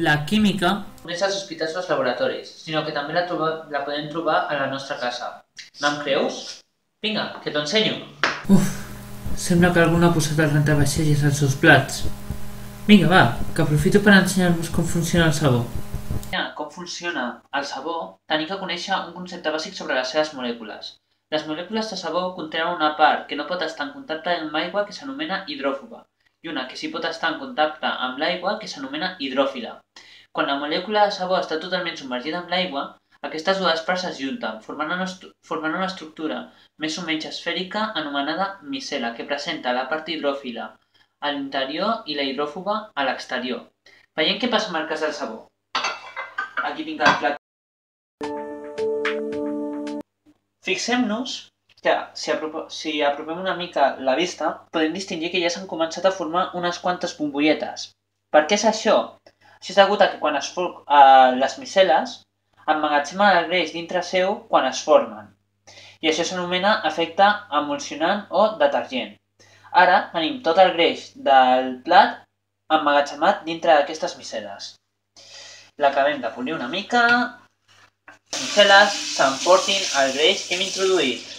La química només els hospitals o els laboratoris, sinó que també la podem trobar a la nostra casa. No em creus? Vinga, que t'ho ensenyo. sembla que algú ha posat el rentavaixells als seus plats. Vinga, va, que aprofito per ensenyar-vos com funciona el sabó. Com funciona el sabó, tenim que conèixer un concepte bàsic sobre les seves molècules. Les molècules de sabó contenen una part que no pot estar en contacte amb l'aigua que s'anomena hidròfoba i una que sí pot estar en contacte amb l'aigua que s'anomena hidròfila. Quan la molècula de sabó està totalment submergida en l'aigua, aquestes dues parts es junten, formant una estructura més o menys esfèrica anomenada micela, que presenta la part hidròfila a l'interior i la hidròfoba a l'exterior. Veiem què passa amb el cas del sabó. Aquí tinc el plat. Fixem-nos que si apropem una mica la vista, podem distingir que ja s'han començat a formar unes quantes bombolletes. Per què és això? Això és degut a que quan les miceles emmagatzemen el greix dintre seu quan es formen. I això s'anomena efecte emulsionant o detergent. Ara tenim tot el greix del plat emmagatzemat dintre d'aquestes miceles. L'acabem de polir una mica. Les miceles s'emportin el greix que hem introduït.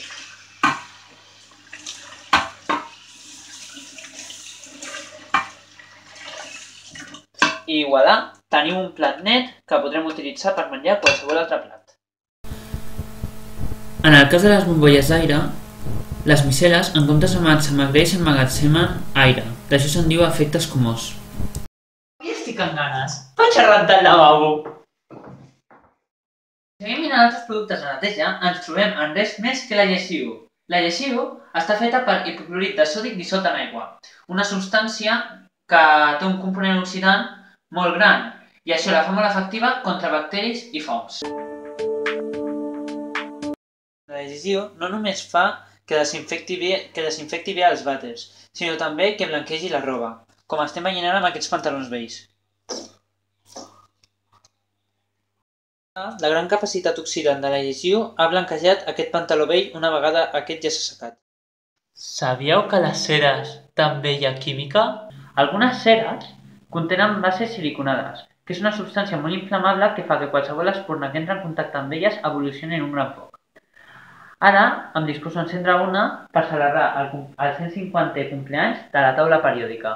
I voilà, tenim un plat net que podrem utilitzar per menjar qualsevol altre plat. En el cas de les bombolles d'aire, les miceles, en comptes d'emmagatzemar greix, emmagatzemen aire. D'això se'n diu efecte escumós. Ja estic amb ganes. Vaig a rentar el lavabo. Si seguim mirant altres productes de neteja, ens trobem en res més que la lleixiu. La lleixiu està feta per hipoclorit de sodi dissolt en aigua, una substància que té un component oxidant molt gran, i això la fa molt efectiva contra bacteris i fongs. La lleixiu no només fa que desinfecti bé els vàters, sinó també que blanquegi la roba, com estem veient ara amb aquests pantalons vells. La gran capacitat oxidant de la lleixiu ha blanquejat aquest pantaló vell una vegada aquest ja s'ha secat. Sabíeu que a les ceres també hi ha química? Algunes ceres contenen bases siliconades, que és una substància molt inflamable que fa que qualsevol espurna que entra en contacte amb elles evolucioni en un gran foc. Ara em disposo a encendre una per celebrar el 150è cumpleaños de la taula periòdica.